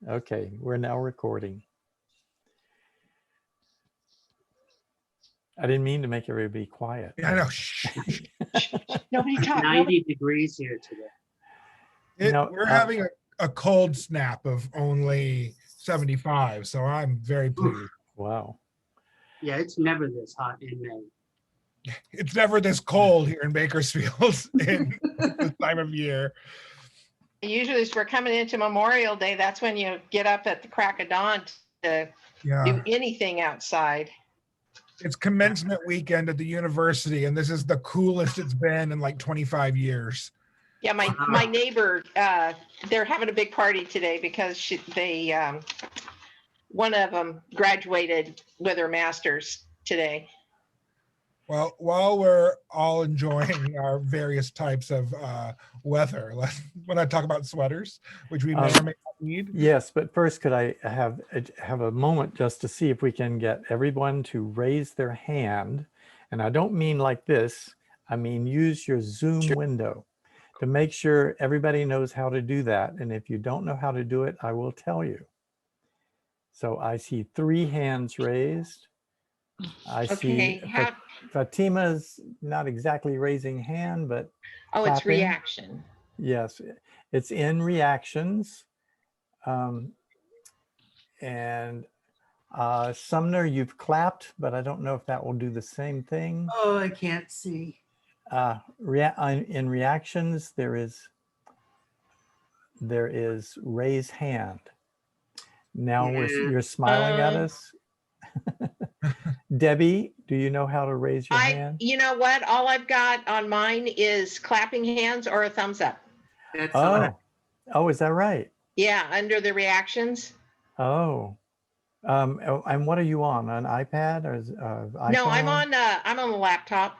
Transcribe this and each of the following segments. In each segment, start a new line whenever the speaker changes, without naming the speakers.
Okay, we're now recording. I didn't mean to make everybody quiet.
I know. Shh.
Nobody talk.
90 degrees here today.
No,
We're having a cold snap of only 75, so I'm very pleased.
wow.
Yeah, it's never this hot in May.
It's never this cold here in Bakersfield in this time of year.
Usually, as we're coming into Memorial Day, that's when you get up at the crack of dawn to
Yeah.
do anything outside.
It's commencement weekend at the university, and this is the coolest it's been in like 25 years.
Yeah, my neighbor, they're having a big party today because one of them graduated with her master's today.
Well, while we're all enjoying our various types of weather, when I talk about sweaters, which we may or may not need.
Yes, but first, could I have a moment just to see if we can get everyone to raise their hand? And I don't mean like this. I mean, use your Zoom window to make sure everybody knows how to do that. And if you don't know how to do it, I will tell you. So I see 3 hands raised. I see Fatima's not exactly raising hand, but
oh, it's
clapping.
reaction.
Yes, it's in reactions. And Sumner, you've clapped, but I don't know if that will do the same thing.
Oh, I can't see.
In reactions, there is raise hand. Now you're smiling at us. Debbie, do you know how to raise your hand?
You know what? All I've got on mine is clapping hands or a thumbs up.
Oh, is that right?
Yeah, under the reactions.
Oh, and what are you on? An iPad or iPhone?
No, I'm on the laptop.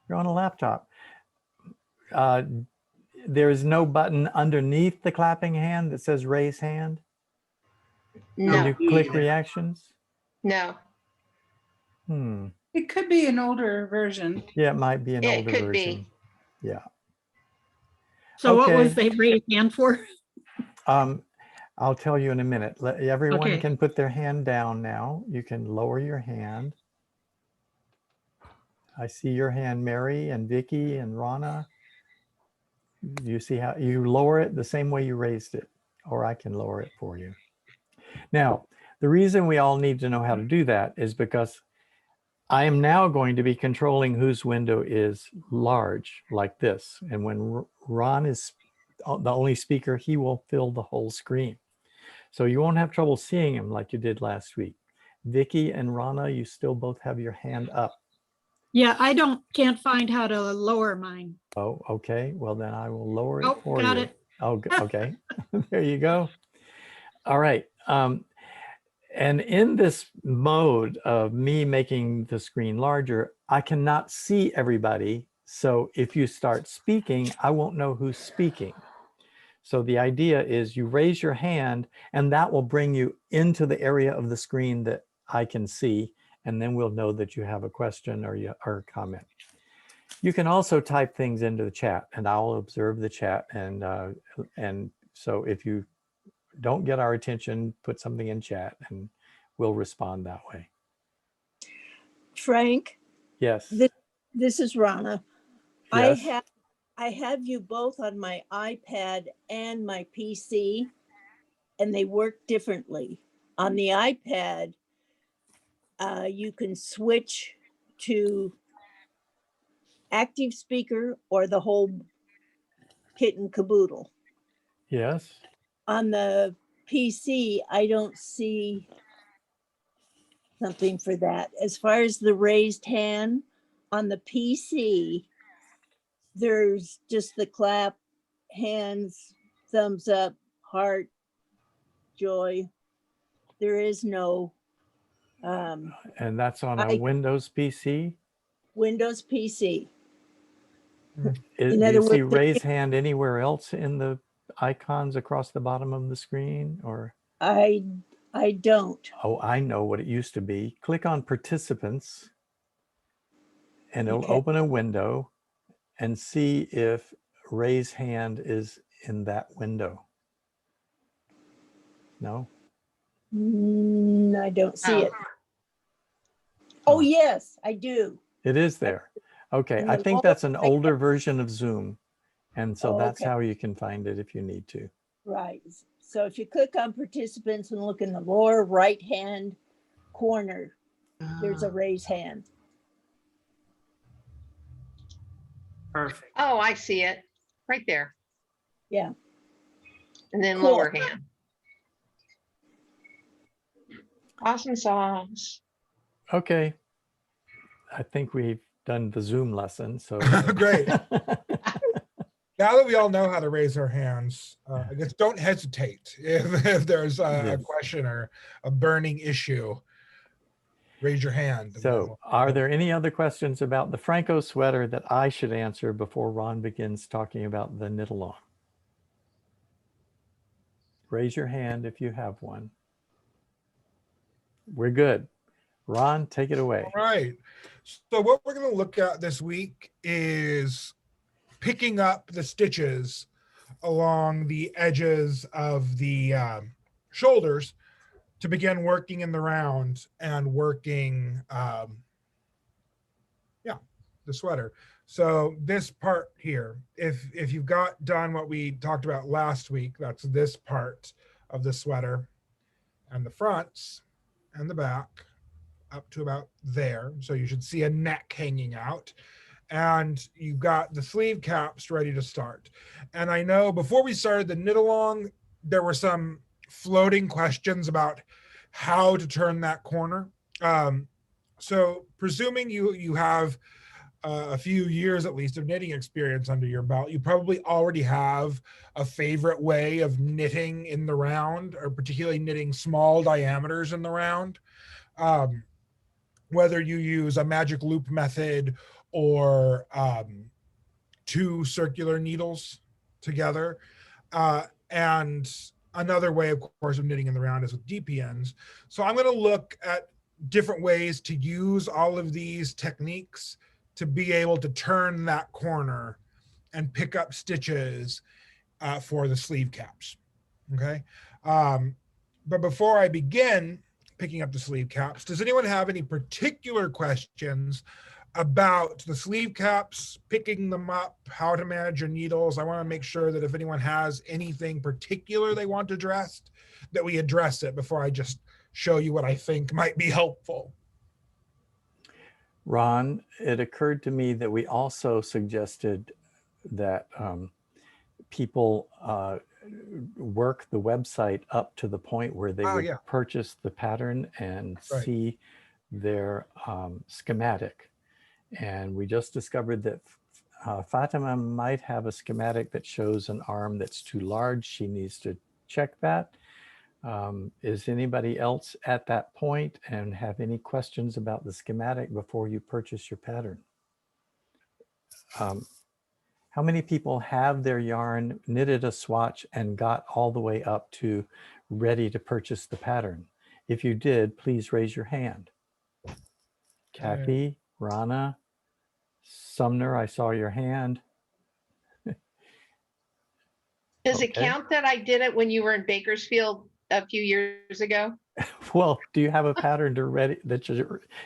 You're on a laptop. There is no button underneath the clapping hand that says raise hand?
No.
When you click reactions?
No.
It could be an older version.
Yeah, it might be an older version.
It could be.
Yeah.
So
Okay.
what was they raised hand for?
I'll tell you in a minute. Everyone
Okay.
can put their hand down now. You can lower your hand. I see your hand, Mary and Vicky and Rana. You see how you lower it the same way you raised it, or I can lower it for you. Now, the reason we all need to know how to do that is because I am now going to be controlling whose window is large like this. And when Ron is the only speaker, he will fill the whole screen. So you won't have trouble seeing him like you did last week. Vicky and Rana, you still both have your hand up.
Yeah, I can't find how to lower mine.
Oh, okay. Well, then I will lower it
Oh,
for
got
you.
it.
Oh, okay. There you go. All right. And in this mode of me making the screen larger, I cannot see everybody. So if you start speaking, I won't know who's speaking. So the idea is you raise your hand and that will bring you into the area of the screen that I can see. And then we'll know that you have a question or a comment. You can also type things into the chat and I'll observe the chat. And so if you don't get our attention, put something in chat and we'll respond that way.
Frank,
Yes.
this is Rana.
Yes.
I have you both on my iPad and my PC, and they work differently. On the iPad, you can switch to active speaker or the whole kit and caboodle.
Yes.
On the PC, I don't see something for that. As far as the raised hand, on the PC, there's just the clap, hands, thumbs up, heart, joy. There is no
And that's on a Windows PC?
Windows PC.
Do
In
you
other
see
words,
raise hand anywhere else in the icons across the bottom of the screen? Or
I don't.
oh, I know what it used to be. Click on participants and it'll
Okay.
open a window and see if raise hand is in that window. No?
I don't see
Oh.
it. Oh,
Oh.
yes, I do.
It is there. Okay,
In
I
the
think
lower
that's an
right
older version of Zoom. And so
Oh,
that's
okay.
how you can find it if you need to.
Right. So if you click on participants and look in the lower right-hand corner, there's a raise hand.
Perfect.
Oh, I see it. Right there.
Yeah.
And then
Cool.
lower hand. Awesome sauce.
Okay. I think we've done the Zoom lesson. So
Great. Now that we all know how to raise our hands, I guess don't hesitate if there's a
Yes.
question or a burning issue. Raise your hand. and
So are there any other questions about the Phrancko sweater that I should answer before Ron begins talking about the knit along? Raise your hand if you have one. We're good. Ron, take it away.
All right. So what we're going to look at this week is picking up the stitches along the edges of the shoulders to begin working in the round and working the sweater. So this part here, if you've got done what we talked about last week, that's this part of the sweater and the fronts and the back up to about there. So you should see a neck hanging out. And you've got the sleeve caps ready to start. And I know before we started the knit along, there were some floating questions about how to turn that corner. So presuming you have a few years at least of knitting experience under your belt, you probably already have a favorite way of knitting in the round, or particularly knitting small diameters in the round. Whether you use a magic loop method or 2 circular needles together. And another way, of course, of knitting in the round is with DPNs. So I'm going to look at different ways to use all of these techniques to be able to turn that corner and pick up stitches for the sleeve caps. Okay. But before I begin picking up the sleeve caps, does anyone have any particular questions about the sleeve caps, picking them up, how to manage your needles? I want to make sure that if anyone has anything particular they want addressed, that we address it before I just show you what I think might be helpful.
Ron, it occurred to me that we also suggested that people work the website up to the point where they would purchase the pattern and see their schematic. And we just discovered that Fatima might have a schematic that shows an arm that's too large. She needs to check that. Is anybody else at that point and have any questions about the schematic before you purchase your pattern? How many people have their yarn, knitted a swatch, and got all the way up to ready to purchase the pattern? If you did, please raise your hand. Kathy, Rana, Sumner, I saw your hand.
Does it count that I did it when you were in Bakersfield a few years ago?
Well, do you have a pattern to ready that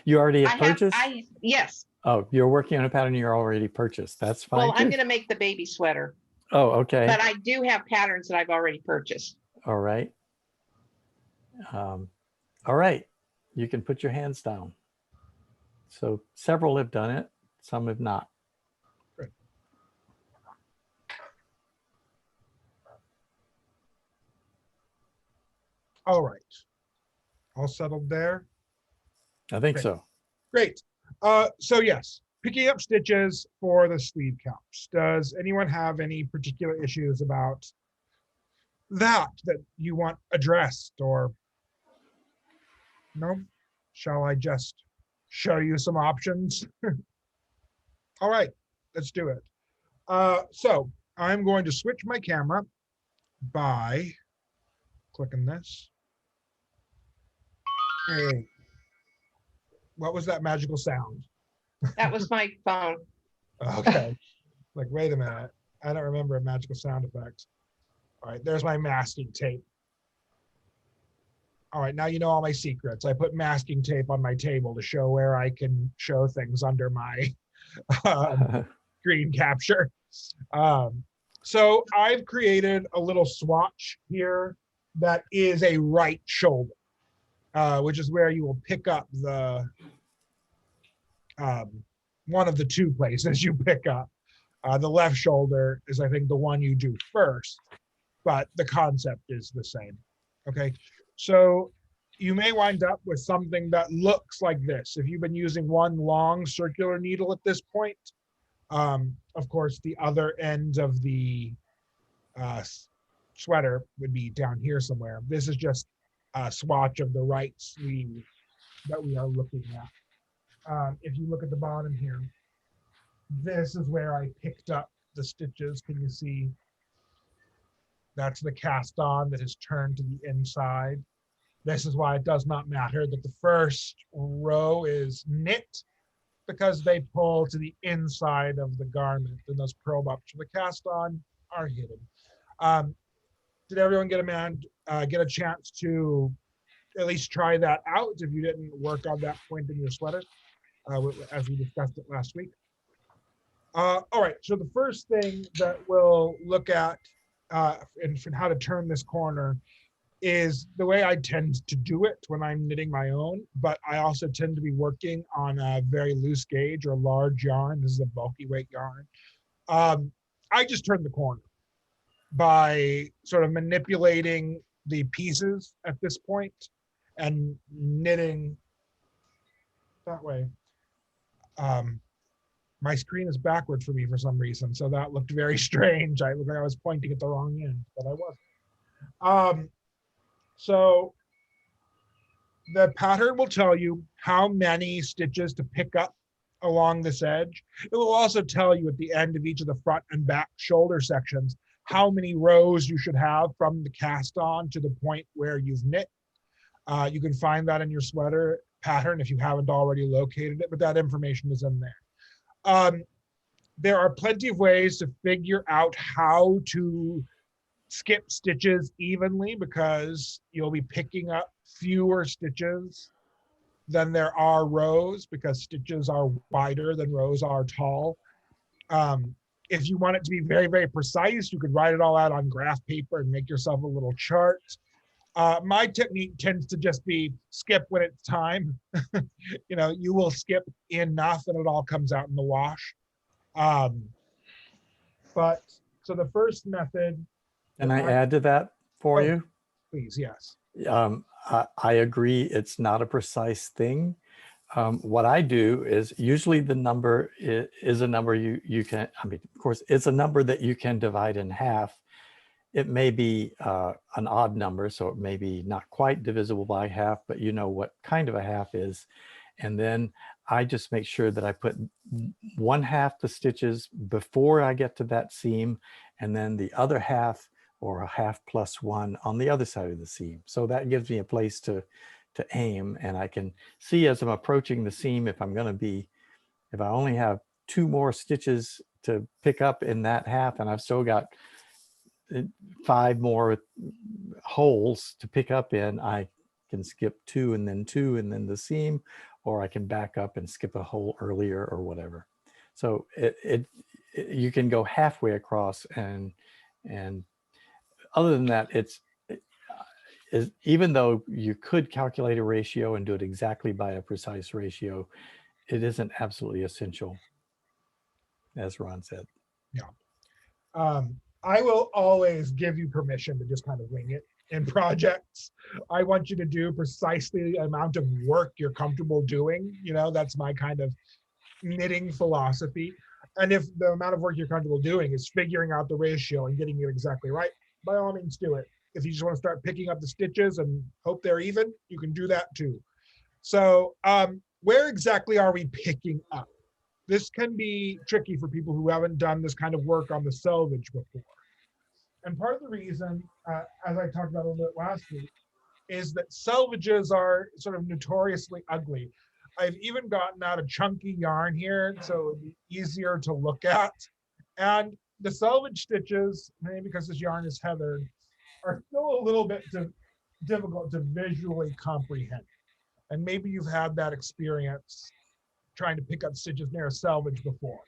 you already have purchased?
Yes.
Oh, you're working on a pattern you already purchased. That's fine.
Well, I'm going to make the baby sweater.
Oh, okay.
But I do have patterns that I've already purchased.
All right. All right. You can put your hands down. So several have done it. Some have not.
Great. All right. All settled there?
I think
Great.
so.
Great. So yes, picking up stitches for the sleeve caps. Does anyone have any particular issues about that you want addressed, or no? Shall I just show you some options? All right, let's do it. So I'm going to switch my camera by clicking this. Hey, what was that magical sound?
That was my phone.
Okay. Like, wait a minute. I don't remember a magical sound effect. All right, there's my masking tape. All right, now you know all my secrets. I put masking tape on my table to show where I can show things under my screen capture. So I've created a little swatch here that is a right shoulder, which is where you will pick up the one of the two places you pick up. The left shoulder is, I think, the one you do first, but the concept is the same. Okay, so you may wind up with something that looks like this. If you've been using one long circular needle at this point, of course, the other end of the sweater would be down here somewhere. This is just a swatch of the right sleeve that we are looking at. If you look at the bottom here, this is where I picked up the stitches. Can you see? That's the cast on that is turned to the inside. This is why it does not matter that the first row is knit, because they pull to the inside of the garment, and those probe ups for the cast on are hidden. Did everyone get a chance to at least try that out if you didn't work on that point in your sweater, as we discussed it last week? All right, so the first thing that we'll look at and how to turn this corner is the way I tend to do it when I'm knitting my own, but I also tend to be working on a very loose gauge or large yarn. This is a bulky weight yarn. I just turn the corner by sort of manipulating the pieces at this point and knitting that way. My screen is backward for me for some reason, so that looked very strange. I looked like I was pointing at the wrong end, but I wasn't. So the pattern will tell you how many stitches to pick up along this edge. It will also tell you at the end of each of the front and back shoulder sections how many rows you should have from the cast on to the point where you've knit. You can find that in your sweater pattern if you haven't already located it, but that information is in there. There are plenty of ways to figure out how to skip stitches evenly, because you'll be picking up fewer stitches than there are rows, because stitches are wider than rows are tall. If you want it to be very, very precise, you could write it all out on graph paper and make yourself a little chart. My technique tends to just be skip when it's time. You will skip enough and it all comes out in the wash. But so the first method.
Can I add to that for you?
Please, yes.
I agree. It's not a precise thing. What I do is usually the number is a number you can, of course, it's a number that you can divide in half. It may be an odd number, so it may be not quite divisible by half, but you know what kind of a half is. And then I just make sure that I put 1/2 the stitches before I get to that seam, and then the other half, or a 1/2 + 1 on the other side of the seam. So that gives me a place to aim, and I can see as I'm approaching the seam if I only have 2 more stitches to pick up in that half, and I've still got 5 more holes to pick up in, I can skip 2 and then 2 and then the seam, or I can back up and skip a hole earlier or whatever. So you can go halfway across, and other than that, even though you could calculate a ratio and do it exactly by a precise ratio, it isn't absolutely essential, as Ron said.
Yeah. I will always give you permission to just kind of wing it in projects. I want you to do precisely the amount of work you're comfortable doing. That's my kind of knitting philosophy. And if the amount of work you're comfortable doing is figuring out the ratio and getting it exactly right, by all means do it. If you just want to start picking up the stitches and hope they're even, you can do that too. So where exactly are we picking up? This can be tricky for people who haven't done this kind of work on the selvage before. And part of the reason, as I talked about a little bit last week, is that selvages are sort of notoriously ugly. I've even gotten out a chunky yarn here, so it would be easier to look at. And the selvage stitches, maybe because this yarn is heathered, are still a little bit difficult to visually comprehend. And maybe you've had that experience trying to pick up stitches near a selvage before.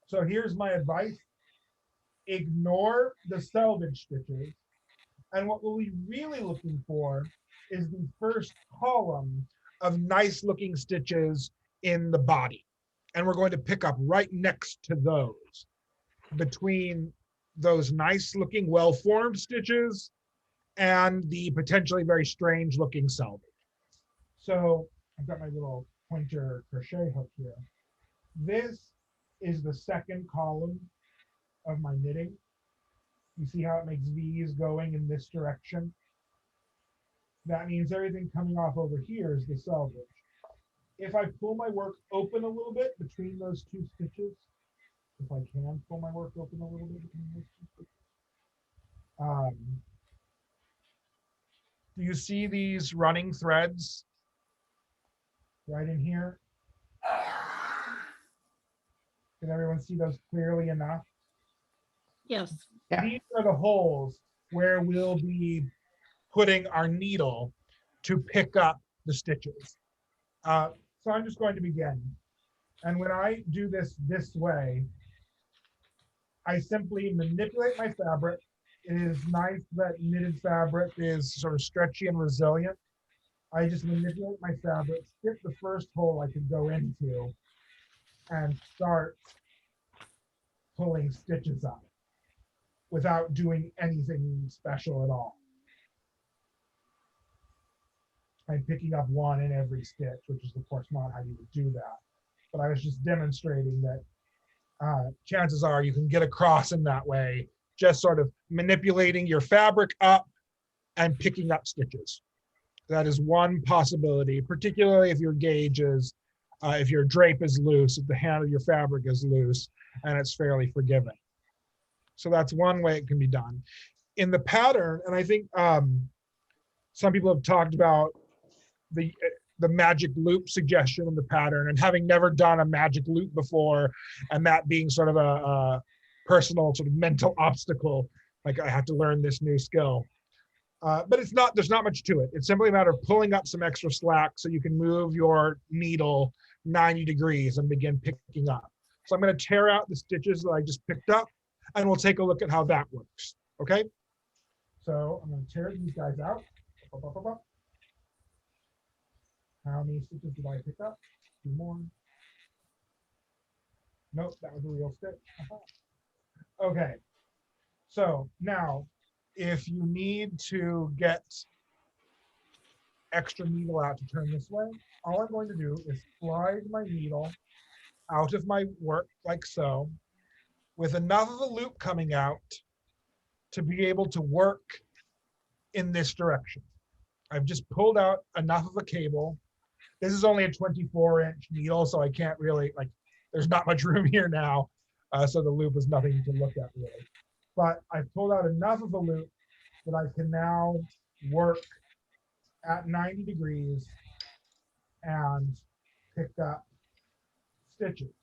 So here's my advice. Ignore the selvage stitches. And what we'll be really looking for is the first column of nice looking stitches in the body. And we're going to pick up right next to those, between those nice looking, well-formed stitches and the potentially very strange looking selvage. So I've got my little pointer crochet hook here. This is the second column of my knitting. You see how it makes V's going in this direction? That means everything coming off over here is the selvage. If I pull my work open a little bit between those two stitches, if I can pull my work open a little bit between those two stitches. Do you see these running threads right in here? Can everyone see those clearly enough?
Yes.
Yeah.
These are the holes where we'll be putting our needle to pick up the stitches. So I'm just going to begin. And when I do this way, I simply manipulate my fabric. It is nice that knitted fabric is sort of stretchy and resilient. I just manipulate my fabric, skip the first hole I could go into, and start pulling stitches up without doing anything special at all. I'm picking up one in every stitch, which is of course not how you would do that. But I was just demonstrating that chances are you can get across in that way, just sort of manipulating your fabric up and picking up stitches. That is one possibility, particularly if your gauge is, if your drape is loose, if the hand of your fabric is loose, and it's fairly forgiving. So that's one way it can be done. In the pattern, and I think some people have talked about the magic loop suggestion in the pattern, and having never done a magic loop before, and that being sort of a personal sort of mental obstacle, like I have to learn this new skill. But it's not, there's not much to it. It's simply a matter of pulling up some extra slack so you can move your needle 90 degrees and begin picking up. So I'm going to tear out the stitches that I just picked up, and we'll take a look at how that works. Okay. So I'm going to tear these guys out. Up, up, up, up. How many stitches did I pick up? 2 more. Nope, that was a real stitch. Okay. So now, if you need to get extra needle out to turn this way, all I'm going to do is slide my needle out of my work like so, with enough of a loop coming out to be able to work in this direction. I've just pulled out enough of a cable. This is only a 24-inch needle, so I can't really, like, there's not much room here now, so the loop is nothing to look at really. But I've pulled out enough of a loop that I can now work at 90 degrees and pick up stitches.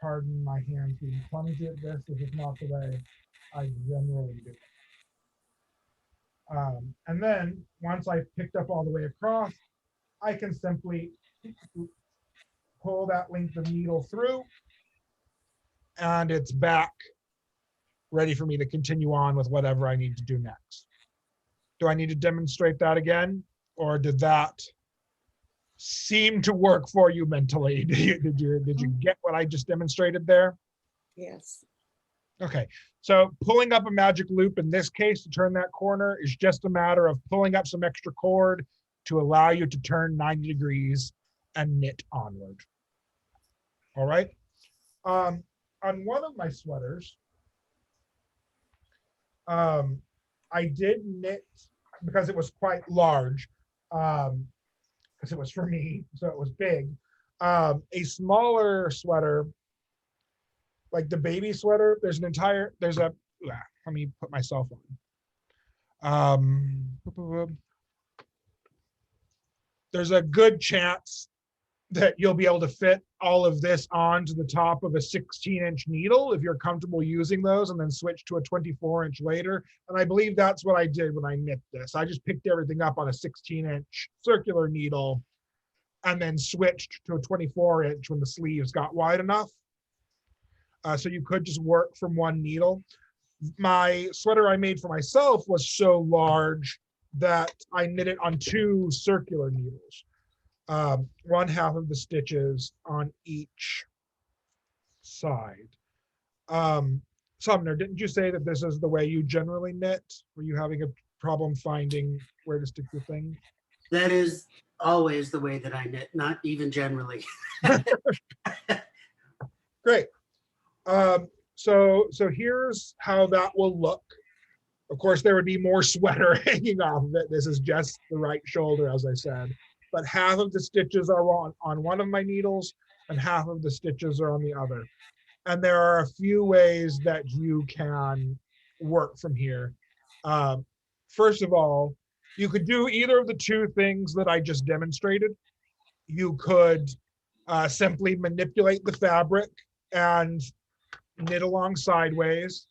Pardon my hands being clumsy at this. This is not the way I generally do it. And then once I've picked up all the way across, I can simply pull that length of needle through, and it's back ready for me to continue on with whatever I need to do next. Do I need to demonstrate that again, or did that seem to work for you mentally? Did you get what I just demonstrated there?
Yes.
Okay, so pulling up a magic loop in this case to turn that corner is just a matter of pulling up some extra cord to allow you to turn 90 degrees and knit onward. All right. On one of my sweaters, I did knit, because it was quite large, because it was for me, so it was big, a smaller sweater, like the baby sweater. Let me put myself on. There's a good chance that you'll be able to fit all of this onto the top of a 16-inch needle if you're comfortable using those, and then switch to a 24-inch later. And I believe that's what I did when I knit this. I just picked everything up on a 16-inch circular needle and then switched to a 24-inch when the sleeves got wide enough. So you could just work from one needle. My sweater I made for myself was so large that I knit it on 2 circular needles. One half of the stitches on each side. Sumner, didn't you say that this is the way you generally knit? Were you having a problem finding where to stick your thing?
That is always the way that I knit, not even generally.
Great. So here's how that will look. Of course, there would be more sweater hanging off of it. This is just the right shoulder, as I said. But half of the stitches are on one of my needles and half of the stitches are on the other. And there are a few ways that you can work from here. First of all, you could do either of the 2 things that I just demonstrated. You could simply manipulate the fabric and knit along sideways,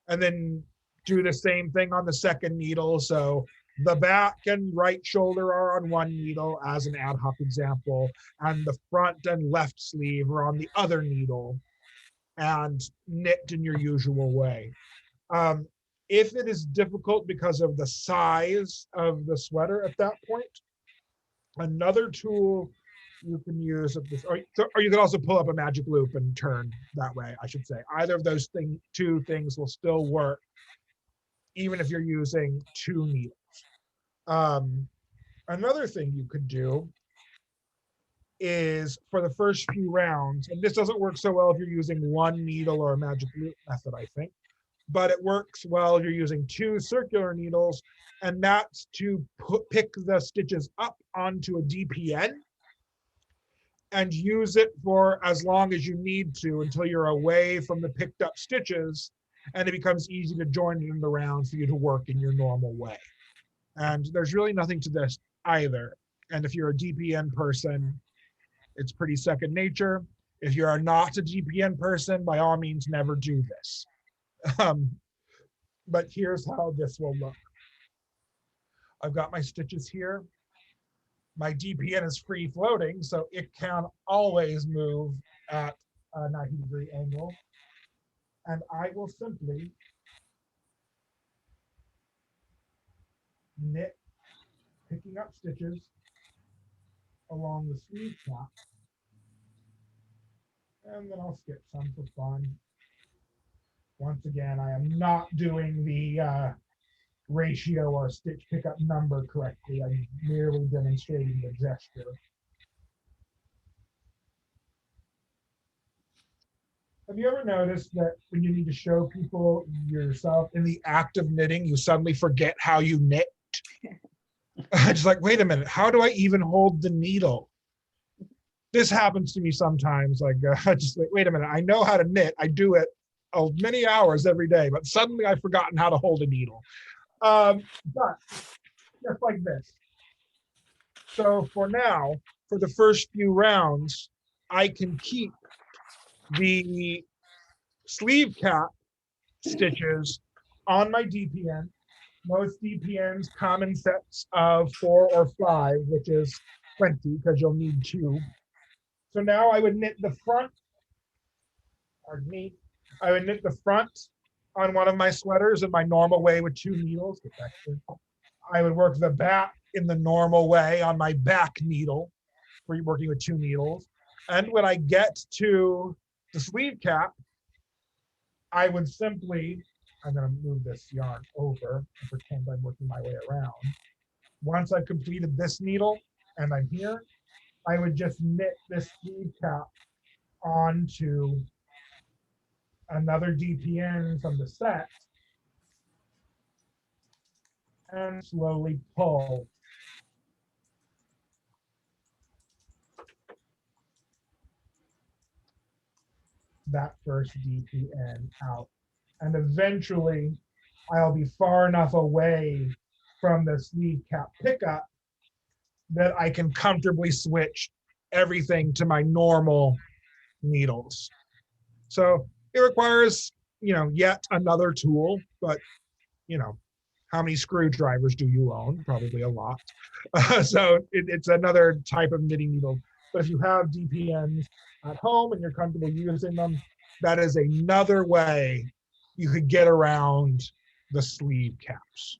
and then do the same thing on the second needle. So the back and right shoulder are on one needle as an ad hoc example, and the front and left sleeve are on the other needle, and knit in your usual way. If it is difficult because of the size of the sweater at that point, another tool you can use of this, or you can also pull up a magic loop and turn that way, I should say. Either of those 2 things will still work, even if you're using 2 needles. Another thing you could do is for the first few rounds, and this doesn't work so well if you're using 1 needle or a magic loop method, I think, but it works well if you're using 2 circular needles, and that's to pick the stitches up onto a DPN and use it for as long as you need to until you're away from the picked up stitches, and it becomes easy to join it in the round for you to work in your normal way. And there's really nothing to this either. And if you're a DPN person, it's pretty second nature. If you are not a DPN person, by all means, never do this. But here's how this will look. I've got my stitches here. My DPN is free floating, so it can always move at a 90-degree angle. And I will simply knit, picking up stitches along the sleeve cap. And then I'll skip some for fun. Once again, I am not doing the ratio or stitch pickup number correctly. I'm merely demonstrating the gesture. Have you ever noticed that when you need to show people yourself in the act of knitting, you suddenly forget how you knit? It's like, wait a minute, how do I even hold the needle? This happens to me sometimes. Like, just like, wait a minute, I know how to knit. I do it many hours every day, but suddenly I've forgotten how to hold a needle. But just like this. So for now, for the first few rounds, I can keep the sleeve cap stitches on my DPN. Most DPNs come in sets of 4 or 5, which is plenty because you'll need 2. So now I would knit the front, pardon me, I would knit the front on one of my sweaters in my normal way with 2 needles. I would work the back in the normal way on my back needle, where you're working with 2 needles. And when I get to the sleeve cap, I would simply, I'm going to move this yarn over and pretend I'm working my way around. Once I've completed this needle and I'm here, I would just knit this sleeve cap onto another DPN from the set and slowly pull that first DPN out. And eventually I'll be far enough away from the sleeve cap pickup that I can comfortably switch everything to my normal needles. So it requires, yet another tool, but how many screwdrivers do you own? Probably a lot. So it's another type of knitting needle. But if you have DPNs at home and you're comfortable using them, that is another way you could get around the sleeve caps.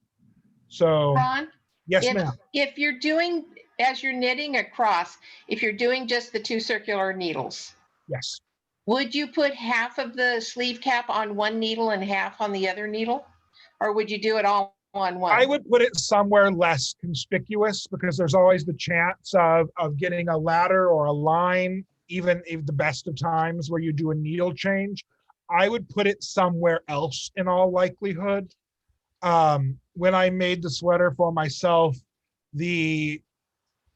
So
Ron,
yes,
if,
ma'am.
if you're doing, as you're knitting across, if you're doing just the 2 circular needles,
Yes.
would you put half of the sleeve cap on one needle and half on the other needle? Or would you do it all on one?
I would put it somewhere less conspicuous because there's always the chance of getting a ladder or a line, even if the best of times where you do a needle change. I would put it somewhere else in all likelihood. When I made the sweater for myself, my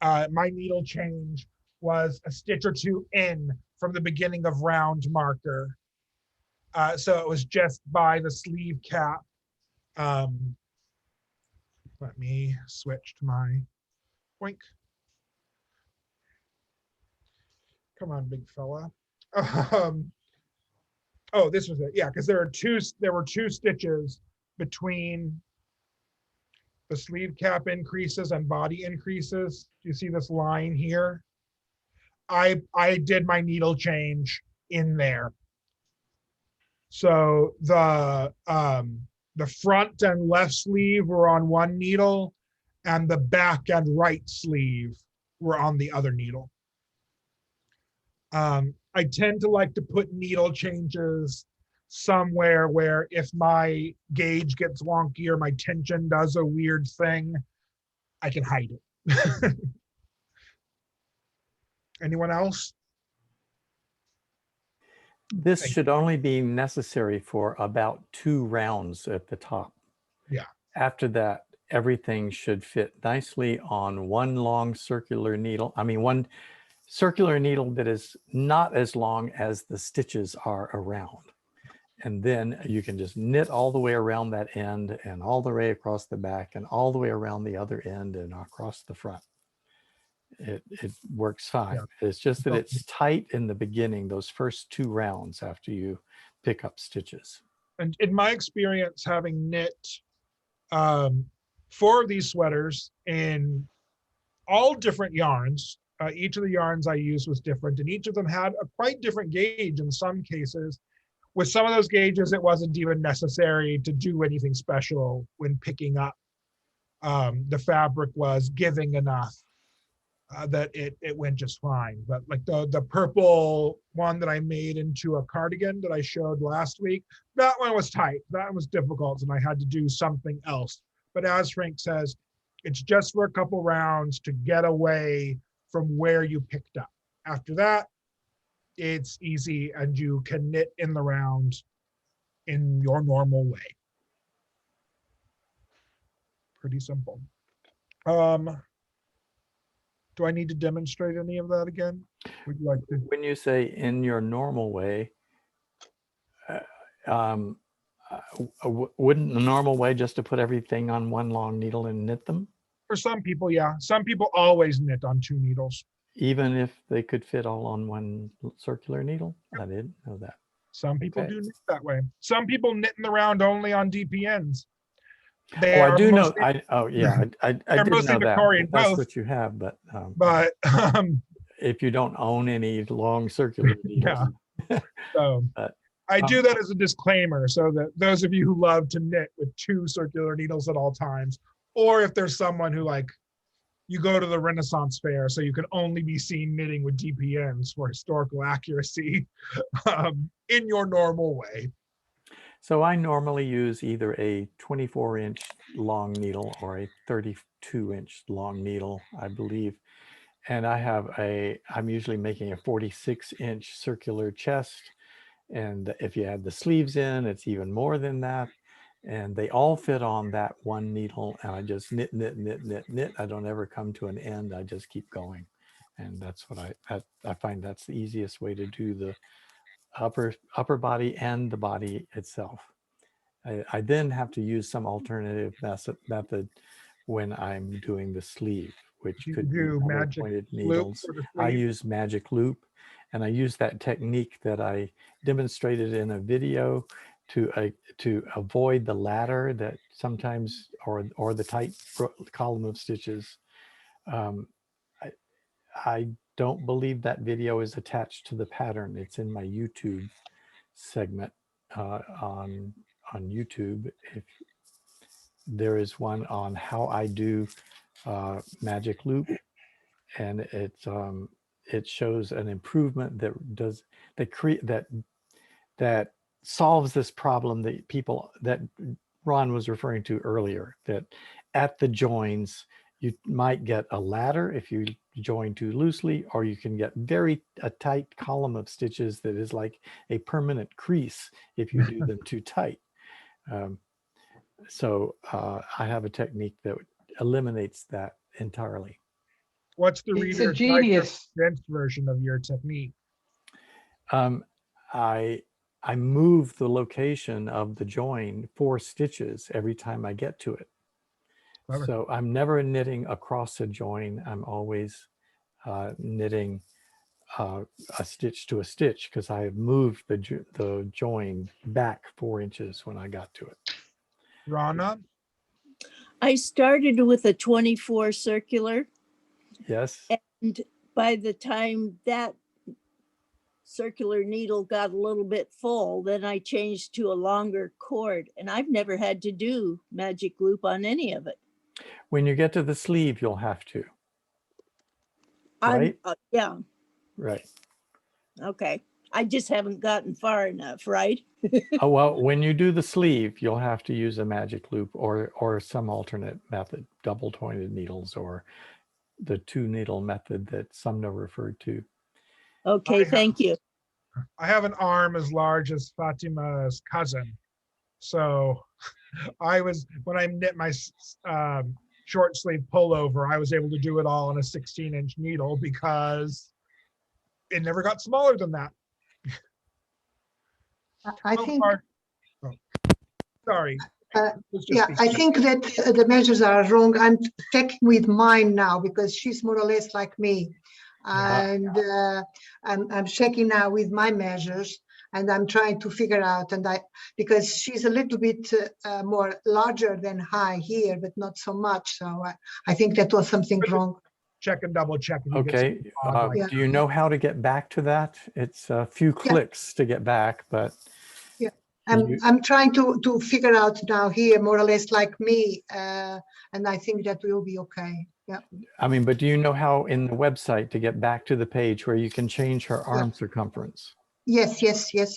needle change was a stitch or two in from the beginning of round marker. So it was just by the sleeve cap. Let me switch to my Wink. Come on, big fella. Oh, this was it. Yeah, because there were two stitches between the sleeve cap increases and body increases. Do you see this line here? I did my needle change in there. So the front and left sleeve were on one needle, and the back and right sleeve were on the other needle. I tend to like to put needle changes somewhere where if my gauge gets wonky or my tension does a weird thing, I can hide it. Anyone else?
This
Thank
should only be necessary for about 2 rounds at the top.
Yeah.
After that, everything should fit nicely on one long circular needle. I mean, one circular needle that is not as long as the stitches are around. And then you can just knit all the way around that end and all the way across the back and all the way around the other end and across the front. It works fine.
Yeah.
It's just that it's tight in the beginning, those first 2 rounds after you pick up stitches.
And in my experience, having knit 4 of these sweaters in all different yarns, each of the yarns I used was different, and each of them had a quite different gauge in some cases. With some of those gauges, it wasn't even necessary to do anything special when picking up. The fabric was giving enough that it went just fine. But like the purple one that I made into a cardigan that I showed last week, that one was tight. That was difficult, and I had to do something else. But as Frank says, it's just for a couple rounds to get away from where you picked up. After that, it's easy and you can knit in the round in your normal way. Pretty simple. Do I need to demonstrate any of that again? Would you like to?
When you say in your normal way, wouldn't the normal way just to put everything on one long needle and knit them?
For some people, yeah. Some people always knit on 2 needles.
Even if they could fit all on one circular needle? I didn't know that.
Some people
Okay.
do knit that way. Some people knit in the round only on DPNs.
Oh, I do know. I did
mostly
know that.
Victorian
That's
both.
what you have, but if you don't own any long circular needles.
Yeah. So
But,
I do that as a disclaimer so that those of you who love to knit with 2 circular needles at all times, or if there's someone who like, you go to the Renaissance Fair, so you can only be seen knitting with DPNs for historical accuracy in your normal way.
So I normally use either a 24-inch long needle or a 32-inch long needle, I believe. And I'm usually making a 46-inch circular chest. And if you add the sleeves in, it's even more than that. And they all fit on that one needle. And I just knit, knit, knit, knit, knit. I don't ever come to an end. I just keep going. And that's what I find that's the easiest way to do the upper body and the body itself. I then have to use some alternative method when I'm doing the sleeve, which
You
could be
do
double
magic
pointed
loop
needles.
for the
I
sleeve?
use magic loop, and I use that technique that I demonstrated in a video to avoid the ladder that sometimes, or the tight column of stitches. Um, I, I don't believe that video is attached to the pattern. It's in my YouTube segment on YouTube. If there is one on how I do magic loop, and it shows an improvement that solves this problem that Ron was referring to earlier, that at the joins you might get a ladder if you join too loosely, or you can get a tight column of stitches that is like a permanent crease if you do them too tight. So I have a technique that eliminates that entirely.
What's the
It's a
Reader's
genius.
Digest version of your technique?
I move the location of the join 4 stitches every time I get to it.
Clever.
So I'm never knitting across a join. I'm always knitting a stitch to a stitch, because I have moved the join back 4 inches when I got to it.
Rana?
I started with a 24 circular,
Yes.
and by the time that circular needle got a little bit full, then I changed to a longer cord, and I've never had to do magic loop on any of it.
When you get to the sleeve, you'll have to. Right?
Yeah,
Right.
okay. I just haven't gotten far enough, right?
Oh, well, when you do the sleeve, you'll have to use a magic loop or some alternate method, double pointed needles, or the 2 needle method that Sumner referred to.
Okay, thank you.
I have an arm as large as Fatima's cousin. So when I knit my short sleeve pullover, I was able to do it all on a 16-inch needle because it never got smaller than that.
I
So
think,
far- oh, sorry.
yeah, I think that the measures are wrong. I'm checking with mine now because she's more or less like me.
Yeah.
And I'm checking now with my measures, and I'm trying to figure out, because she's a little bit more larger than high here, but not so much. So I think that was something wrong.
Check and double check. If you get
Okay.
something odd like
Yeah.
Do you know how to get back to that? It's a few clicks to get back, but
I'm trying to figure out now here, more or less like me, and I think that will be okay. Yeah.
I mean, but do you know how in the website to get back to the page where you can change her arm circumference?
Yes.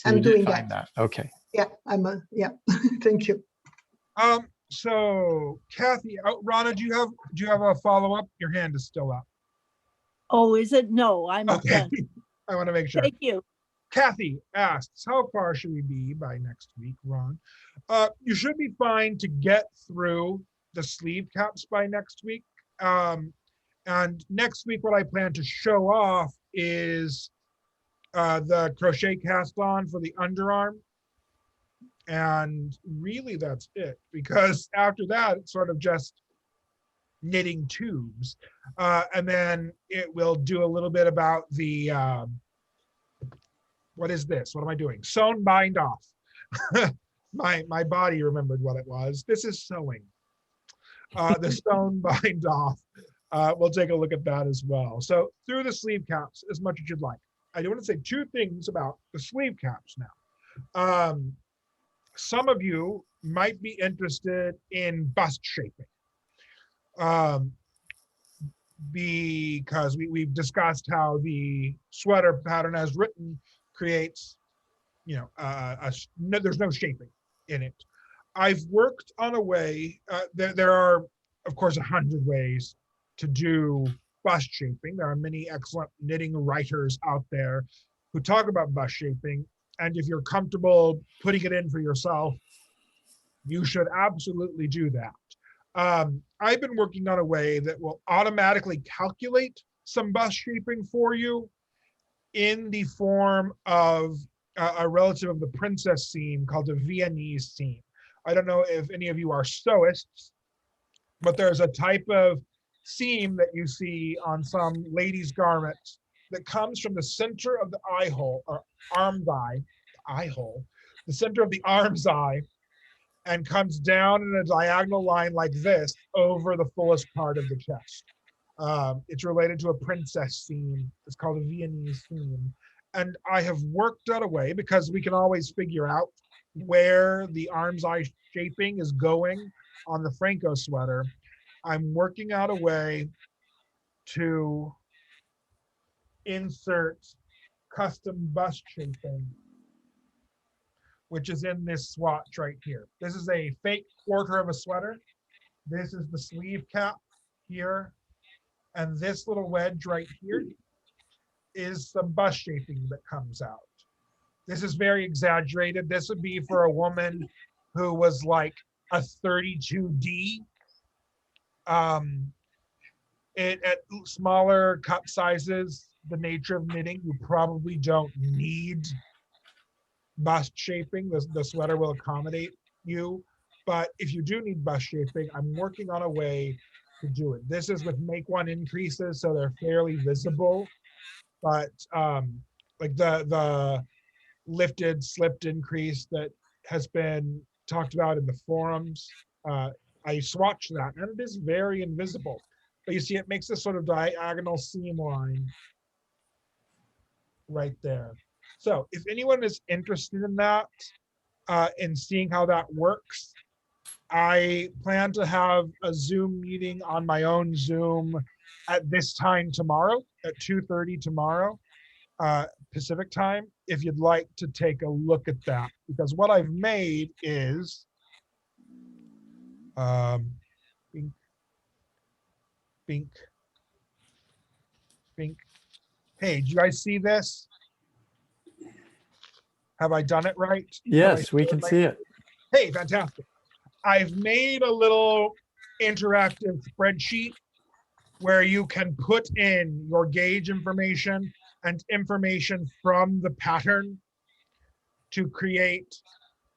I'm
You did
doing
find
that.
Okay.
Yeah, yeah. Thank you.
So Kathy, Rana, do you have a follow-up? Your hand is still up.
Oh, is it? No, I'm
Okay.
done.
I want to make sure.
Thank you.
Kathy asks, how far should we be by next week, Ron? You should be fine to get through the sleeve caps by next week. And next week, what I plan to show off is the crochet cast on for the underarm. And really that's it, because after that, it's sort of just knitting tubes. And then it will do a little bit about the, what is this? What am I doing? Sewn bind off. My body remembered what it was. This is sewing. The sewn bind off. We'll take a look at that as well. So through the sleeve caps as much as you'd like. I do want to say 2 things about the sleeve caps now. Some of you might be interested in bust shaping. Because we've discussed how the sweater pattern as written creates, there's no shaping in it. I've worked on a way, there are, of course, 100 ways to do bust shaping. There are many excellent knitting writers out there who talk about bust shaping. And if you're comfortable putting it in for yourself, you should absolutely do that. I've been working on a way that will automatically calculate some bust shaping for you in the form of a relative of the princess seam called the Viennese seam. I don't know if any of you are sewists, but there's a type of seam that you see on some ladies' garments that comes from the center of the eye hole or eye hole, the center of the arm's eye, and comes down in a diagonal line like this over the fullest part of the chest. It's related to a princess seam. It's called a Viennese seam. And I have worked out a way, because we can always figure out where the arm's eye shaping is going on the Phrancko sweater. I'm working out a way to insert custom bust shaping, which is in this swatch right here. This is a fake quarter of a sweater. This is the sleeve cap here. And this little wedge right here is some bust shaping that comes out. This is very exaggerated. This would be for a woman who was like a 32D. At smaller cup sizes, the nature of knitting, you probably don't need bust shaping. The sweater will accommodate you. But if you do need bust shaping, I'm working on a way to do it. This is with make one increases, so they're fairly visible. But like the lifted, slipped increase that has been talked about in the forums, I swatched that, and it is very invisible. But you see, it makes this sort of diagonal seam line right there. So if anyone is interested in that, and seeing how that works, I plan to have a Zoom meeting on my own Zoom at this time tomorrow, at 2:30 tomorrow, Pacific time, if you'd like to take a look at that. Because what I've made is, bink, bink, bink. Hey, do you guys see this? Have I done it right?
Yes, we can see it.
Hey, fantastic. I've made a little interactive spreadsheet where you can put in your gauge information and information from the pattern to create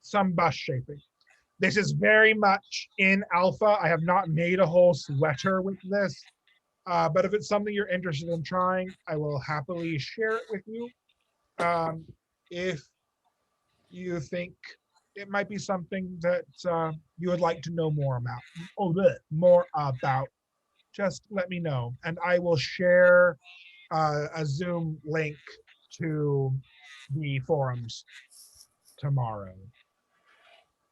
some bust shaping. This is very much in alpha. I have not made a whole sweater with this, but if it's something you're interested in trying, I will happily share it with you. If you think it might be something that you would like to know more about, just let me know, and I will share a Zoom link to the forums tomorrow.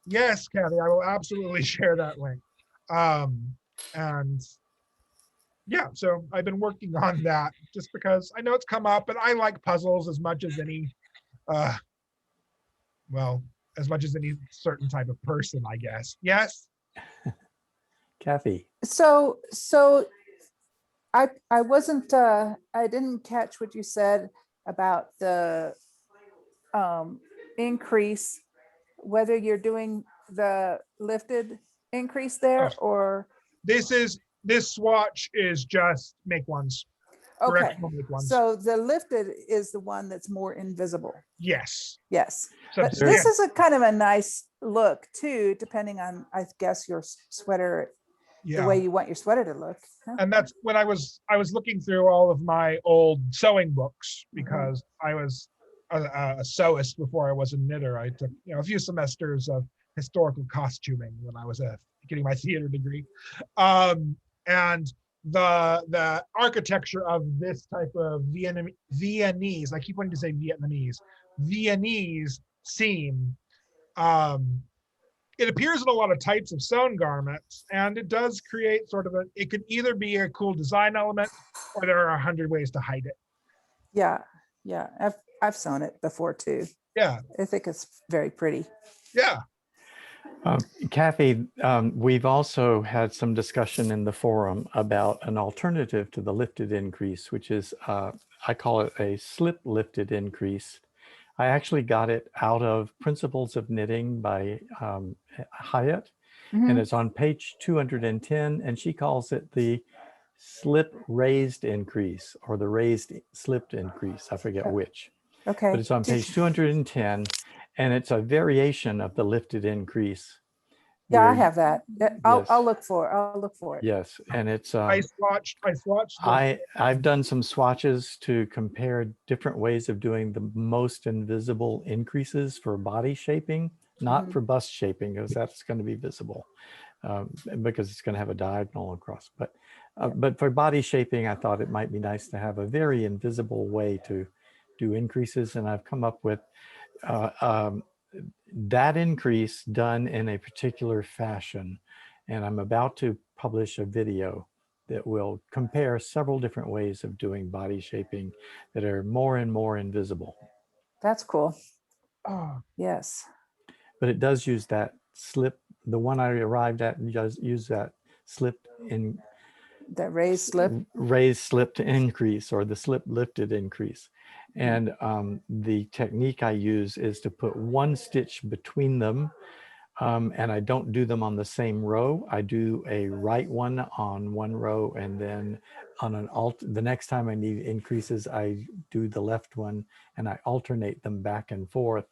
Yes, Kathy, I will absolutely share that link. And yeah, so I've been working on that just because I know it's come up, and I like puzzles as much as any, well, as much as any certain type of person, I guess. Yes?
Kathy.
So I wasn't, I didn't catch what you said about the increase, whether you're doing the lifted increase there or.
This swatch is just make ones.
Okay,
Directional make ones.
so the lifted is the one that's more invisible.
Yes.
Yes,
So,
but this is a kind of a nice look too, depending on, I guess, your sweater, the way you want your sweater to look. Huh?
And that's when I was looking through all of my old sewing books, because I was a sewist before I was a knitter. I took a few semesters of historical costuming when I was getting my theater degree, and the architecture of this type of Viennese, I keep wanting to say Viennese seam. It appears in a lot of types of sewn garments, and it does create sort of it could either be a cool design element, or there are 100 ways to hide it.
Yeah, I've sewn it before too.
Yeah,
I think it's very pretty.
yeah.
Kathy, we've also had some discussion in the forum about an alternative to the lifted increase, which is, I call it a slip lifted increase. I actually got it out of Principles of Knitting by Hyatt, and it's on page 210, and she calls it the slip raised increase or the raised slipped increase. I forget which.
Okay.
But it's on page 210, and it's a variation of the lifted increase.
Yeah, I
where-
have that. I'll
Yes.
look for it. I'll look for it.
Yes, and it's
I swatched the-
I've done some swatches to compare different ways of doing the most invisible increases for body shaping, not
Mhm.
for bust shaping, because that's going to be visible, because it's going to have a diagonal across. But for body shaping, I thought it might be nice to have a very invisible way to do increases, and I've come up with uh, um, that increase done in a particular fashion. And I'm about to publish a video that will compare several different ways of doing body shaping that are more and more invisible.
That's cool.
Ah,
Yes.
But it does use that slip. The one I arrived at does use that slip in
That raised slip.
raised slip to increase, or the slip lifted increase. And the technique I use is to put one stitch between them. And I don't do them on the same row. I do a right one on one row, and then on the next time I need increases, I do the left one, and I alternate them back and forth.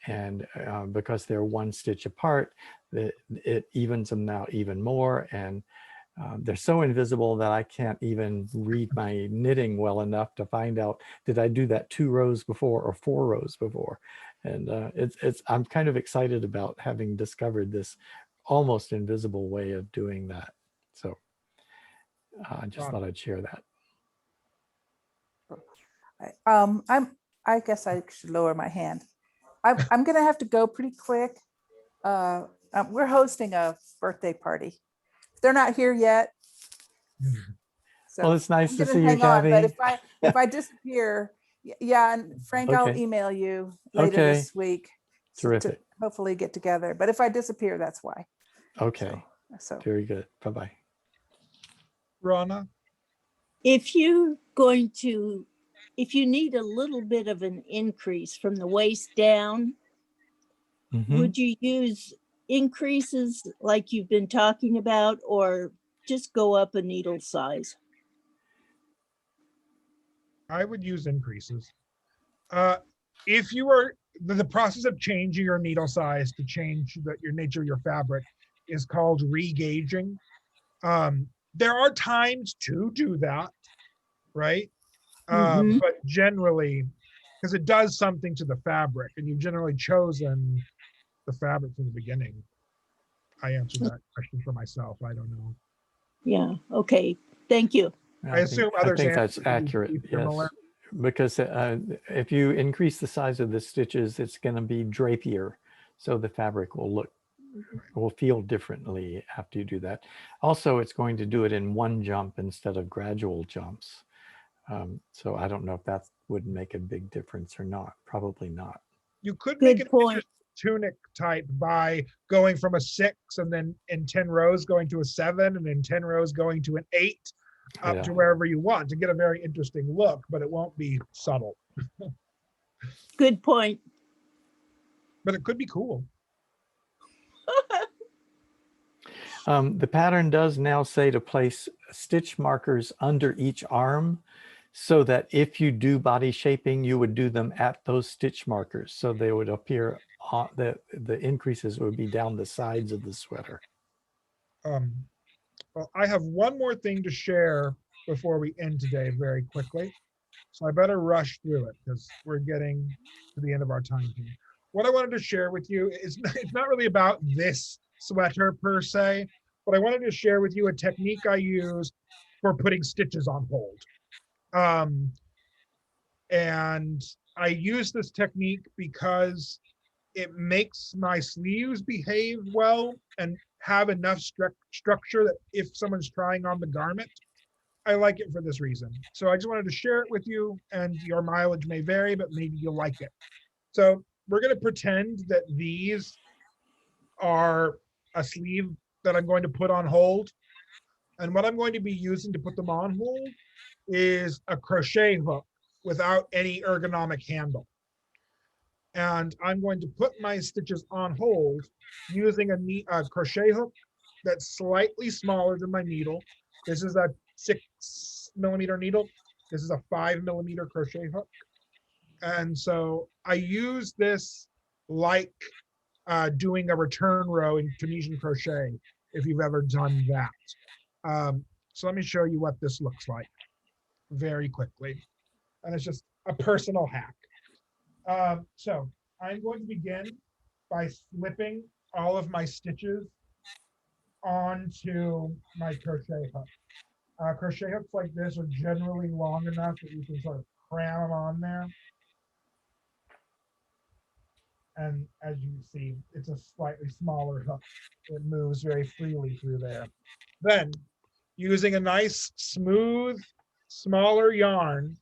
And because they're one stitch apart, it evens them out even more. And they're so invisible that I can't even read my knitting well enough to find out, did I do that 2 rows before or 4 rows before? And I'm kind of excited about having discovered this almost invisible way of doing that. So I just thought I'd share that.
I guess I should lower my hand. I'm gonna have to go pretty quick. We're hosting a birthday party. They're not here yet. So
Well, it's nice
I'm
to
gonna
see you,
hang on, but
Kathy.
if I disappear, yeah, and Frank, I'll
Okay.
email you later
Okay.
this week. To
Terrific.
hopefully get together. But if I disappear, that's why.
Okay.
So
Very good. Bye-bye.
Rana,
If you need a little bit of an increase from the waist down,
Mhm.
would you use increases like you've been talking about, or just go up a needle size?
I would use increases. If you are the process of changing your needle size to change your nature of your fabric is called re-gauging. There are times to do that, right?
Mhm.
But generally, because it does something to the fabric, and you've generally chosen the fabric from the beginning. I answered that question for myself. I don't know.
Yeah, okay, thank you.
I assume
I
others
think that's
answers would be
accurate.
similar.
Yes. Because if you increase the size of the stitches, it's going to be drapier. So the fabric will feel differently after you do that. Also, it's going to do it in one jump instead of gradual jumps. So I don't know if that would make a big difference or not. Probably not.
You could make
Good
an
point.
interesting tunic type by going from a 6 and then in 10 rows going to a 7 and in 10 rows going to an 8 up
Yeah.
to wherever you want to get a very interesting look, but it won't be subtle.
Good point.
But it could be cool.
The pattern does now say to place stitch markers under each arm, so that if you do body shaping, you would do them at those stitch markers. So they would appear, the increases would be down the sides of the sweater.
Well, I have one more thing to share before we end today very quickly. So I better rush through it because we're getting to the end of our time here. What I wanted to share with you is it's not really about this sweater per se, but I wanted to share with you a technique I use for putting stitches on hold. And I use this technique because it makes my sleeves behave well and have enough structure that if someone's trying on the garment, I like it for this reason. So I just wanted to share it with you, and your mileage may vary, but maybe you'll like it. So we're going to pretend that these are a sleeve that I'm going to put on hold. And what I'm going to be using to put them on hold is a crochet hook without any ergonomic handle. And I'm going to put my stitches on hold using a crochet hook that's slightly smaller than my needle. This is a 6mm needle. This is a 5mm crochet hook. And so I use this like doing a return row in Tunisian crochet if you've ever done that. So let me show you what this looks like very quickly. And it's just a personal hack. So I'm going to begin by slipping all of my stitches onto my crochet hook. Crochet hooks like this are generally long enough that you can sort of cram them on there. And as you see, it's a slightly smaller hook. It moves very freely through there. Then, using a nice, smooth, smaller yarn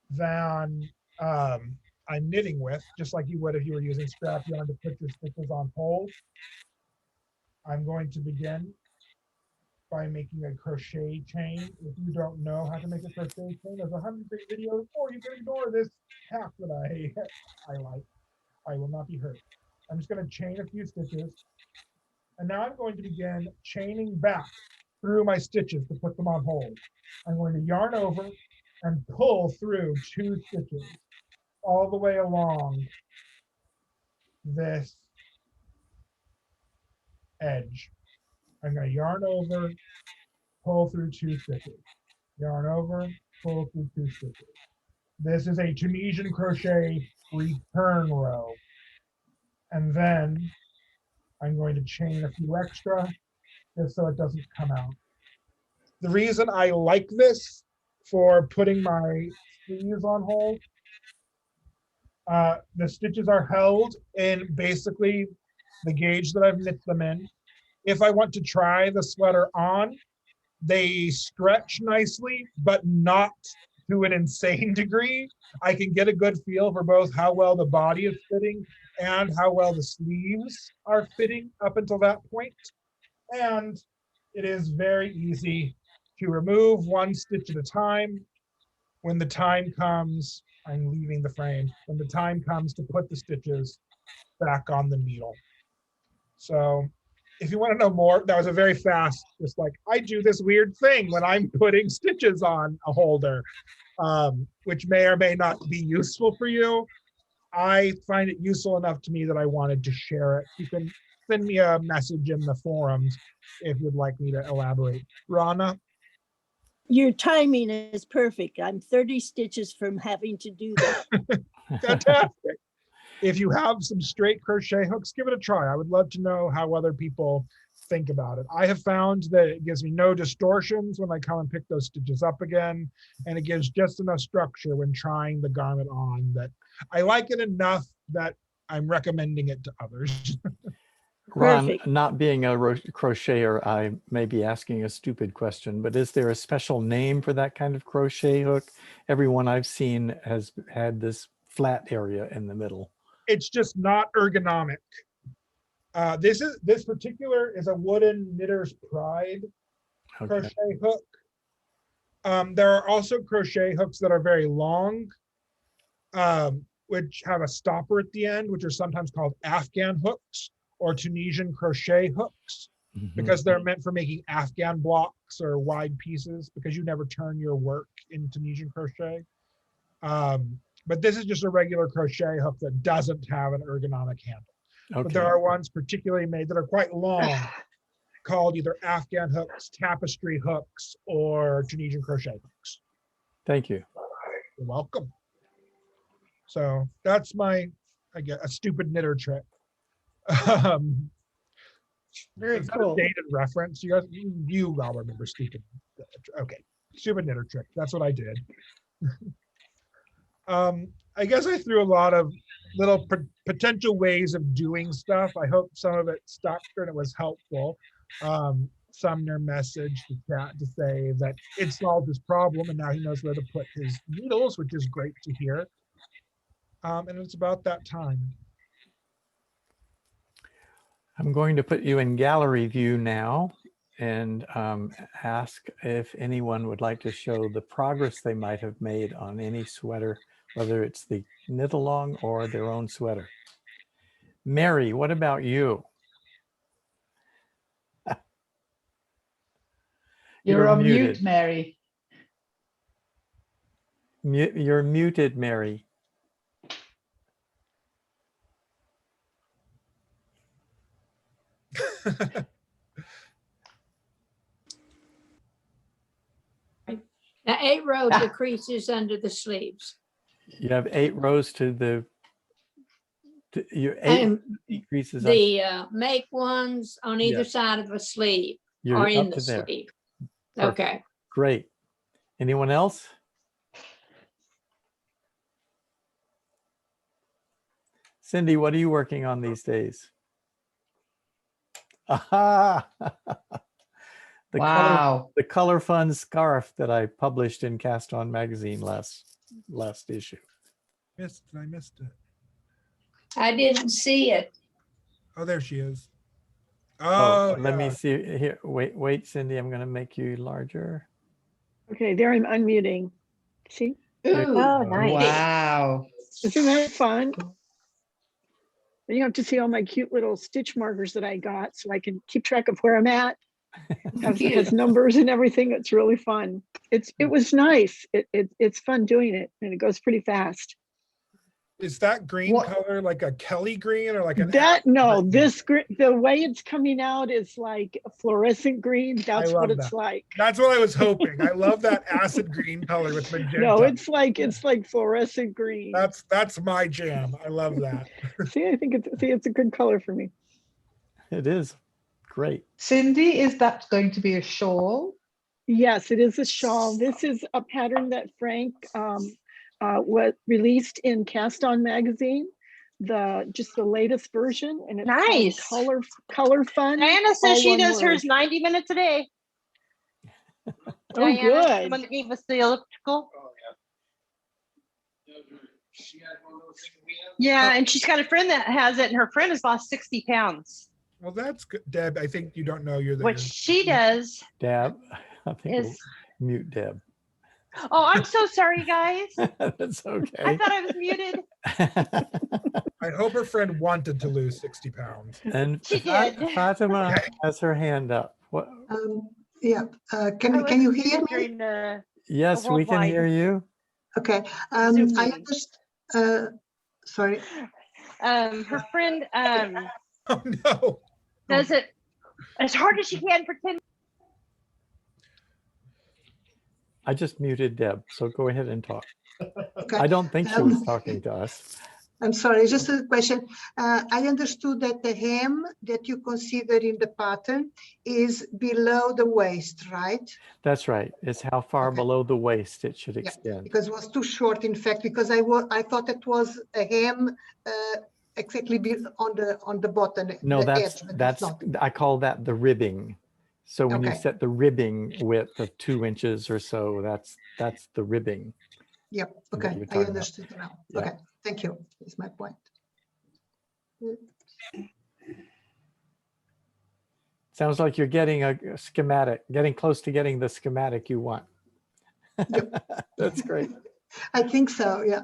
than I'm knitting with, just like you would if you were using scrap yarn to put your stitches on hold, I'm going to begin by making a crochet chain. If you don't know how to make a crochet chain, there's 100 great videos, or you can ignore this hack that I like. I will not be hurt. I'm just going to chain a few stitches. And now I'm going to begin chaining back through my stitches to put them on hold. I'm going to yarn over and pull through 2 stitches all the way along this edge. I'm going to yarn over, pull through 2 stitches. Yarn over, pull through 2 stitches. This is a Tunisian crochet return row. And then I'm going to chain a few extra just so it doesn't come out. The reason I like this for putting my sleeves on hold, the stitches are held in basically the gauge that I've knit them in. If I want to try the sweater on, they stretch nicely, but not to an insane degree. I can get a good feel for both how well the body is fitting and how well the sleeves are fitting up until that point. And it is very easy to remove 1 stitch at a time. When the time comes, I'm leaving the frame. When the time comes to put the stitches back on the needle. So if you want to know more, that was a very fast, just like, I do this weird thing when I'm putting stitches on a holder, which may or may not be useful for you. I find it useful enough to me that I wanted to share it. You can send me a message in the forums if you'd like me to elaborate. Rana?
Your timing is perfect. I'm 30 stitches from having to do that.
Fantastic. If you have some straight crochet hooks, give it a try. I would love to know how other people think about it. I have found that it gives me no distortions when I come and pick those stitches up again, and it gives just enough structure when trying the garment on that I like it enough that I'm recommending it to others.
Ron,
Perfect.
not being a crocheter, I may be asking a stupid question, but is there a special name for that kind of crochet hook? Everyone I've seen has had this flat area in the middle.
It's just not ergonomic. This particular is a wooden Knitter's Pride
Okay.
crochet hook. There are also crochet hooks that are very long, which have a stopper at the end, which are sometimes called Afghan hooks or Tunisian crochet hooks, because they're meant for making Afghan blocks or wide pieces, because you never turn your work in Tunisian crochet. But this is just a regular crochet hook that doesn't have an ergonomic handle.
Okay.
But there are ones particularly made that are quite long, called either Afghan hooks, tapestry hooks, or Tunisian crochet hooks.
Thank you.
You're welcome. So that's my, I guess, a stupid knitter trick.
Very
Is that
cool.
a dated reference? You guys, you all remember stupid. Okay, stupid knitter trick. That's what I did. I guess I threw a lot of little potential ways of doing stuff. I hope some of it stuck and it was helpful. Sumner messaged the chat to say that it solved his problem and now he knows where to put his needles, which is great to hear. And it's about that time.
I'm going to put you in gallery view now and ask if anyone would like to show the progress they might have made on any sweater, whether it's the knit along or their own sweater. Mary, what about you?
You're on mute, Mary.
You're muted, Mary.
Now 8 rows of creases under the sleeves.
You have 8 rows to the, your 8
And
decreases. On,
the make ones on either
Yes.
side of a sleeve
you're
or in
up
the
to there.
sleeve.
Perfect.
Okay.
Great. Anyone else? Cindy, what are you working on these days? Aha!
Wow.
The color fun scarf that I published in Cast On magazine last issue.
I missed it.
I didn't see it.
Oh, there she is.
Oh,
Oh,
let me
yeah.
see here. Wait, Cindy, I'm going to make you larger.
Okay, there I'm unmuting. See,
There you
Oh,
go.
wow.
isn't that fun? And you have to see all my cute little stitch markers that I got so I can keep track of where I'm at. Has numbers and everything. It's really fun. It was nice. It's fun doing it, and it goes pretty fast.
Is that green
What-
color like a Kelly green or like an
That no,
green?
this the way it's coming out is like a fluorescent green. That's
love
what it's
that.
like.
That's what I was hoping. I love that acid green color with magenta.
No, it's like fluorescent green.
That's my jam. I love that.
See, I think it's a good color for me.
It is great.
Cindy, is that going to be a shawl?
Yes, it is a shawl. This is a pattern that Frank was released in Cast On magazine, just the latest version, and it's called
Nice.
color fun.
Diana says
all
she
one
does
word.
hers 90 minutes a day.
Oh,
Diana, the
good.
one that gave us the elliptical. Yeah, and she's got a friend that has it, and her friend has lost 60 pounds.
Well, that's good. Deb, I think you don't know you're the
What she does
Deb, I think we'll
is,
mute Deb.
oh, I'm so sorry, guys.
That's
I
okay.
thought I was muted.
I hope her friend wanted to lose 60 pounds.
And
She did.
Fatima has her hand up. What?
Yeah,
I
can
was
you hear
muted
me?
during the
Yes, we can
worldwide
hear you.
Okay,
Zoom
I
meeting.
understand. Sorry.
Her friend
Oh, no.
does it as hard as she can for 10.
I just muted Deb, so go ahead and talk.
Okay.
I don't think she was talking to us.
I'm sorry, just a question. I understood that the hem that you consider in the pattern is below the waist, right?
That's right. It's how far
Okay.
below the waist it should
Yeah,
extend.
because it was too short, in fact, because I thought it was a hem exactly on the bottom.
No,
the
that's
edge, but
that's
not.
I call that the ribbing. So when you
Okay.
set the ribbing width of 2 inches or so, that's the ribbing.
Yep.
that
Okay,
you're
I
talking about.
understood now.
Yeah.
Okay, thank you. That's my point.
Sounds like you're getting a schematic, getting close to getting the schematic you want.
Yep.
That's great.
I think so. Yeah.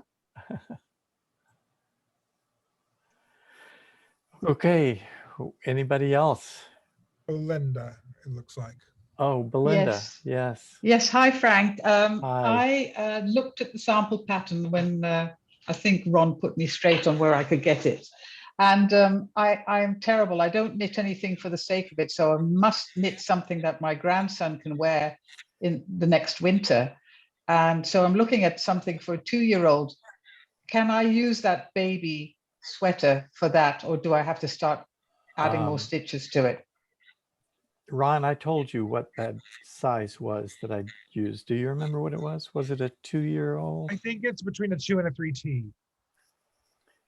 Okay. Anybody else?
Belinda, it looks like.
Oh, Belinda.
Yes.
Yes.
Yes, hi, Frank.
Hi.
I looked at the sample pattern when I think Ron put me straight on where I could get it. And I'm terrible. I don't knit anything for the sake of it. So I must knit something that my grandson can wear in the next winter. And so I'm looking at something for a 2-year-old. Can I use that baby sweater for that? Or do I have to start adding more stitches to it?
Ron, I told you what that size was that I used. Do you remember what it was? Was it a 2-year-old?
I think it's between a 2 and a 3T.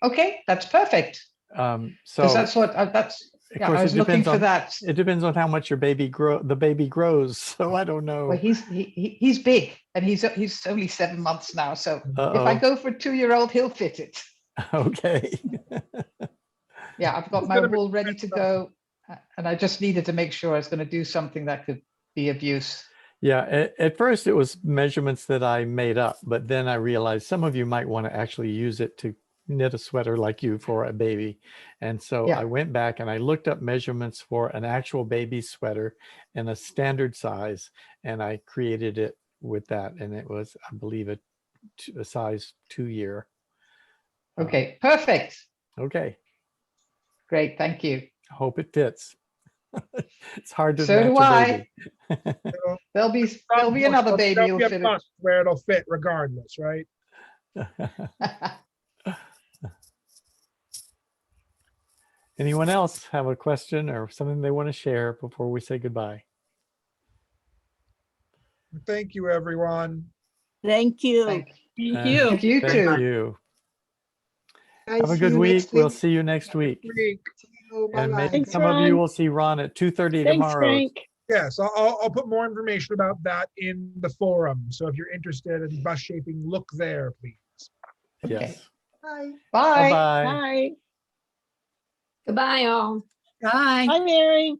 Okay, that's perfect.
So
Because that's what that's.
of
Yeah,
course
I was
it
looking
depends
for
on
that.
it depends on how much your baby the baby grows. So I don't know.
Well, he's big, and he's only 7 months now. So if I
Uh-oh.
go for a 2-year-old, he'll fit it.
Okay.
Yeah, I've got
It's
my
gonna be
wool ready to go, and I just needed to make sure I was going to do something that could be of use.
Yeah, at first it was measurements that I made up, but then I realized some of you might want to actually use it to knit a sweater like you for a baby. And so
Yeah.
I went back and I looked up measurements for an actual baby sweater in a standard size, and I created it with that. And it was, I believe, a size 2-year.
Okay, perfect.
Okay,
Great, thank you.
hope it fits. It's hard to
So do
match a
I.
baby.
There'll be another baby
There'll
who'll
be a
fit
bust where it'll fit regardless, right?
it.
Anyone else have a question or something they want to share before we say goodbye?
Thank you, everyone.
Thank you.
Thank
And
you.
Thank you
Thank
too.
you.
Guys,
Have a
see
good
you
week.
next
We'll see you next week.
Week.
Oh,
And maybe
bye-bye.
Thanks,
some of you
Ron.
will see Ron at 2:30
Thanks,
tomorrow.
Frank.
Yes, I'll put more information about that in the forum. So if you're interested in bus shaping, look there, please.
Yes.
Bye.
Bye.
Bye-bye.
Bye.
Goodbye, all. Bye.
Hi, Mary.